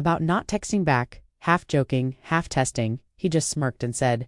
about not texting back, half joking, half testing. He just smirked and said,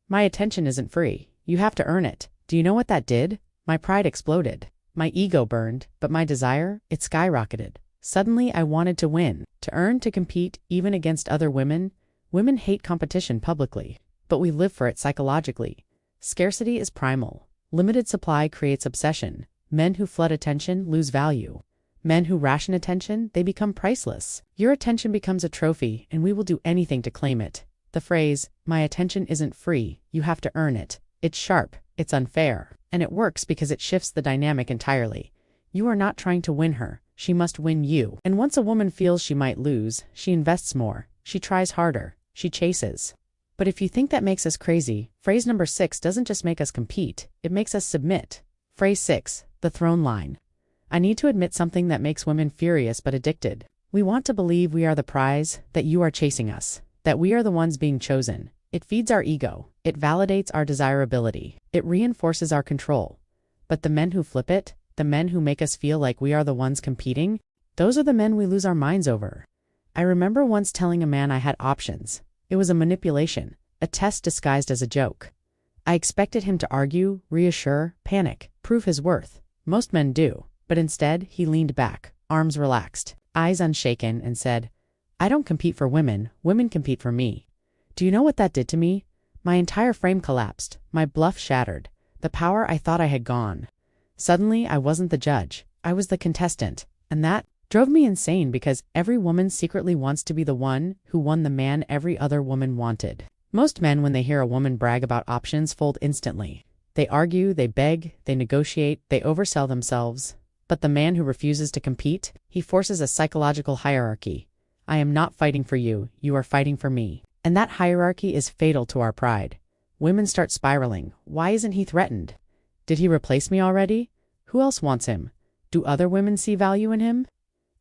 "My attention isn't free. You have to earn it." Do you know what that did? My pride exploded. My ego burned, but my desire, it skyrocketed. Suddenly, I wanted to win, to earn, to compete, even against other women. Women hate competition publicly, but we live for it psychologically. Scarcity is primal. Limited supply creates obsession. Men who flood attention lose value. Men who ration attention, they become priceless. Your attention becomes a trophy, and we will do anything to claim it. The phrase, "my attention isn't free, you have to earn it," it's sharp, it's unfair, and it works because it shifts the dynamic entirely. You are not trying to win her, she must win you. And once a woman feels she might lose, she invests more, she tries harder, she chases. But if you think that makes us crazy, phrase number 6 doesn't just make us compete, it makes us submit. Phrase 6, the throne line. I need to admit something that makes women furious but addicted. We want to believe we are the prize, that you are chasing us, that we are the ones being chosen. It feeds our ego, it validates our desirability, it reinforces our control. But the men who flip it, the men who make us feel like we are the ones competing, those are the men we lose our minds over. I remember once telling a man I had options. It was a manipulation, a test disguised as a joke. I expected him to argue, reassure, panic, prove his worth. Most men do, but instead he leaned back, arms relaxed, eyes unshaken, and said, "I don't compete for women, women compete for me." Do you know what that did to me? My entire frame collapsed, my bluff shattered, the power I thought I had gone. Suddenly, I wasn't the judge, I was the contestant, and that drove me insane because every woman secretly wants to be the one who won the man every other woman wanted. Most men, when they hear a woman brag about options, fold instantly. They argue, they beg, they negotiate, they oversell themselves. But the man who refuses to compete, he forces a psychological hierarchy. I am not fighting for you, you are fighting for me. And that hierarchy is fatal to our pride. Women start spiraling. Why isn't he threatened? Did he replace me already? Who else wants him? Do other women see value in him?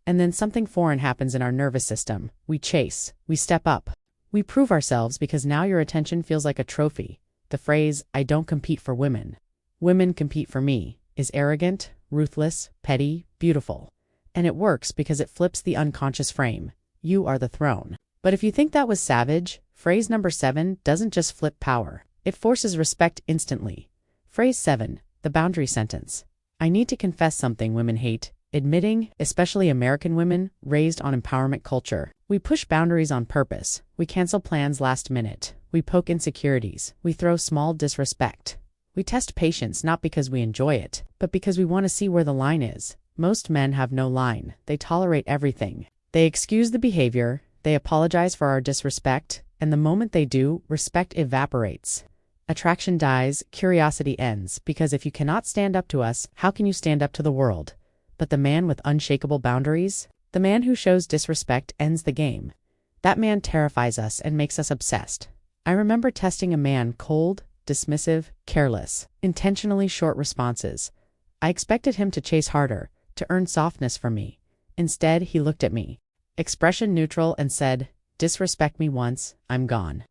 And then something foreign happens in our nervous system. We chase, we step up. We prove ourselves because now your attention feels like a trophy. The phrase, "I don't compete for women. Women compete for me," is arrogant, ruthless, petty, beautiful. And it works because it flips the unconscious frame. You are the throne. But if you think that was savage, phrase number 7 doesn't just flip power. It forces respect instantly. Phrase 7, the boundary sentence. I need to confess something women hate. Admitting, especially American women, raised on empowerment culture. We push boundaries on purpose. We cancel plans last minute. We poke insecurities. We throw small disrespect. We test patience not because we enjoy it, but because we want to see where the line is. Most men have no line. They tolerate everything. They excuse the behavior. They apologize for our disrespect. And the moment they do, respect evaporates. Attraction dies, curiosity ends, because if you cannot stand up to us, how can you stand up to the world? But the man with unshakable boundaries, the man who shows disrespect, ends the game. That man terrifies us and makes us obsessed. I remember testing a man, cold, dismissive, careless, intentionally short responses. I expected him to chase harder, to earn softness from me. Instead, he looked at me, expression neutral, and said, "Disrespect me once, I'm gone."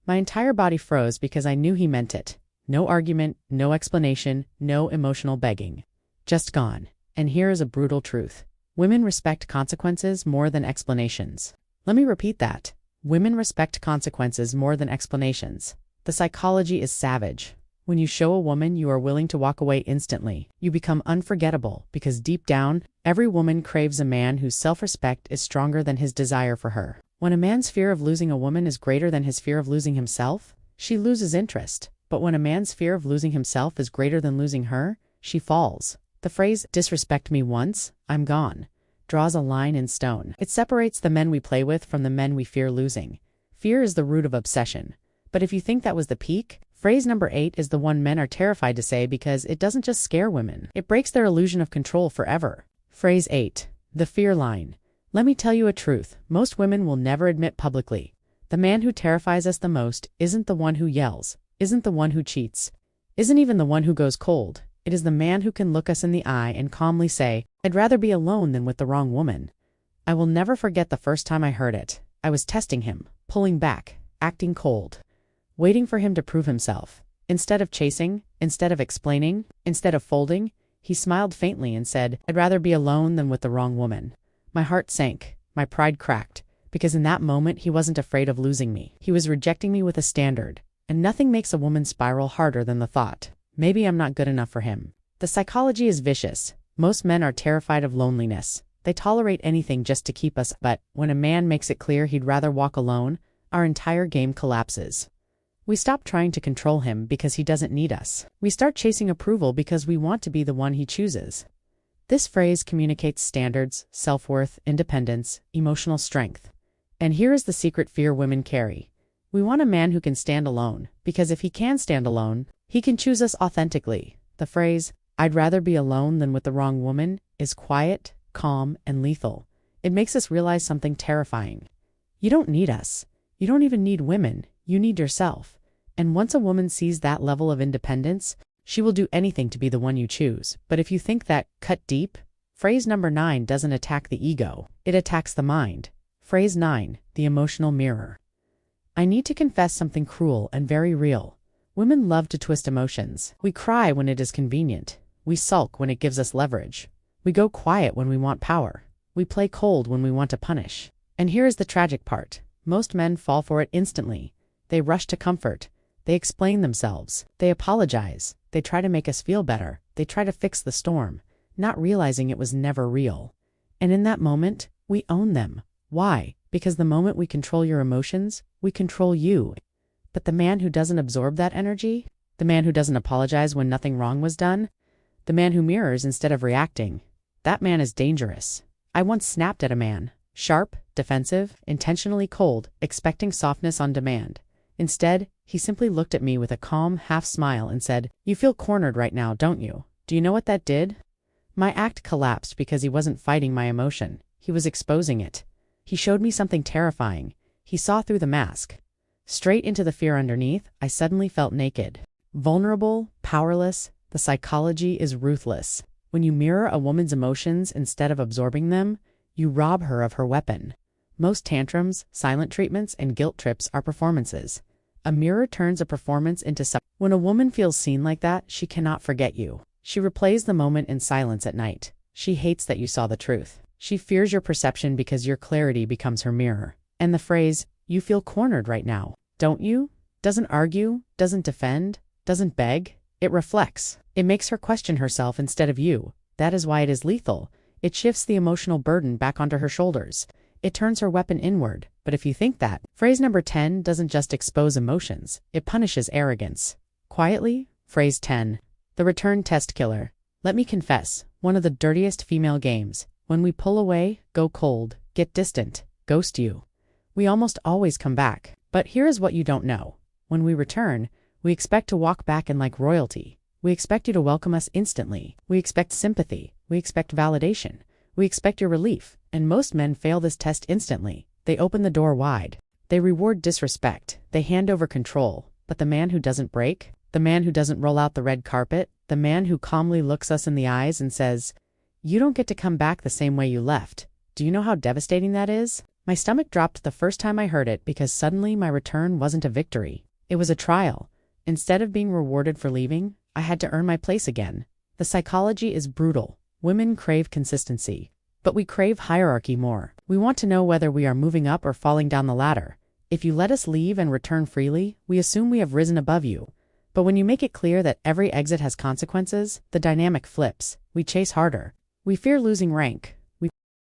My entire body froze because I knew he meant it. No argument, no explanation, no emotional begging. Just gone. And here is a brutal truth. Women respect consequences more than explanations. Let me repeat that. Women respect consequences more than explanations. The psychology is savage. When you show a woman you are willing to walk away instantly, you become unforgettable because deep down, every woman craves a man whose self-respect is stronger than his desire for her. When a man's fear of losing a woman is greater than his fear of losing himself, she loses interest. But when a man's fear of losing himself is greater than losing her, she falls. The phrase, "disrespect me once, I'm gone," draws a line in stone. It separates the men we play with from the men we fear losing. Fear is the root of obsession. But if you think that was the peak, phrase number 8 is the one men are terrified to say because it doesn't just scare women. It breaks their illusion of control forever. Phrase 8, the fear line. Let me tell you a truth, most women will never admit publicly. The man who terrifies us the most isn't the one who yells, isn't the one who cheats, isn't even the one who goes cold. It is the man who can look us in the eye and calmly say, "I'd rather be alone than with the wrong woman." I will never forget the first time I heard it. I was testing him, pulling back, acting cold, waiting for him to prove himself. Instead of chasing, instead of explaining, instead of folding, he smiled faintly and said, "I'd rather be alone than with the wrong woman." My heart sank, my pride cracked, because in that moment he wasn't afraid of losing me. He was rejecting me with a standard, and nothing makes a woman spiral harder than the thought, maybe I'm not good enough for him. The psychology is vicious. Most men are terrified of loneliness. They tolerate anything just to keep us, but when a man makes it clear he'd rather walk alone, our entire game collapses. We stop trying to control him because he doesn't need us. We start chasing approval because we want to be the one he chooses. This phrase communicates standards, self-worth, independence, emotional strength. And here is the secret fear women carry. We want a man who can stand alone, because if he can stand alone, he can choose us authentically. The phrase, "I'd rather be alone than with the wrong woman," is quiet, calm, and lethal. It makes us realize something terrifying. You don't need us. You don't even need women. You need yourself. And once a woman sees that level of independence, she will do anything to be the one you choose. But if you think that cut deep, phrase number 9 doesn't attack the ego. It attacks the mind. Phrase 9, the emotional mirror. I need to confess something cruel and very real. Women love to twist emotions. We cry when it is convenient. We sulk when it gives us leverage. We go quiet when we want power. We play cold when we want to punish. And here is the tragic part. Most men fall for it instantly. They rush to comfort. They explain themselves. They apologize. They try to make us feel better. They try to fix the storm, not realizing it was never real. And in that moment, we own them. Why? Because the moment we control your emotions, we control you. But the man who doesn't absorb that energy, the man who doesn't apologize when nothing wrong was done, the man who mirrors instead of reacting, that man is dangerous. I once snapped at a man, sharp, defensive, intentionally cold, expecting softness on demand. Instead, he simply looked at me with a calm, half-smile and said, "You feel cornered right now, don't you? Do you know what that did?" My act collapsed because he wasn't fighting my emotion. He was exposing it. He showed me something terrifying. He saw through the mask. Straight into the fear underneath, I suddenly felt naked. Vulnerable, powerless, the psychology is ruthless. When you mirror a woman's emotions instead of absorbing them, you rob her of her weapon. Most tantrums, silent treatments, and guilt trips are performances. A mirror turns a performance into something. When a woman feels seen like that, she cannot forget you. She replays the moment in silence at night. She hates that you saw the truth. She fears your perception because your clarity becomes her mirror. And the phrase, "You feel cornered right now, don't you?" doesn't argue, doesn't defend, doesn't beg. It reflects. It makes her question herself instead of you. That is why it is lethal. It shifts the emotional burden back onto her shoulders. It turns her weapon inward. But if you think that, phrase number 10 doesn't just expose emotions, it punishes arrogance. Quietly, phrase 10. The return test killer. Let me confess, one of the dirtiest female games. When we pull away, go cold, get distant, ghost you. We almost always come back. But here is what you don't know. When we return, we expect to walk back in like royalty. We expect you to welcome us instantly. We expect sympathy. We expect validation. We expect your relief. And most men fail this test instantly. They open the door wide. They reward disrespect. They hand over control. But the man who doesn't break, the man who doesn't roll out the red carpet, the man who calmly looks us in the eyes and says, "You don't get to come back the same way you left." Do you know how devastating that is? My stomach dropped the first time I heard it because suddenly my return wasn't a victory. It was a trial. Instead of being rewarded for leaving, I had to earn my place again. The psychology is brutal. Women crave consistency. But we crave hierarchy more. We want to know whether we are moving up or falling down the ladder. If you let us leave and return freely, we assume we have risen above you. But when you make it clear that every exit has consequences, the dynamic flips. We chase harder. We fear losing rank.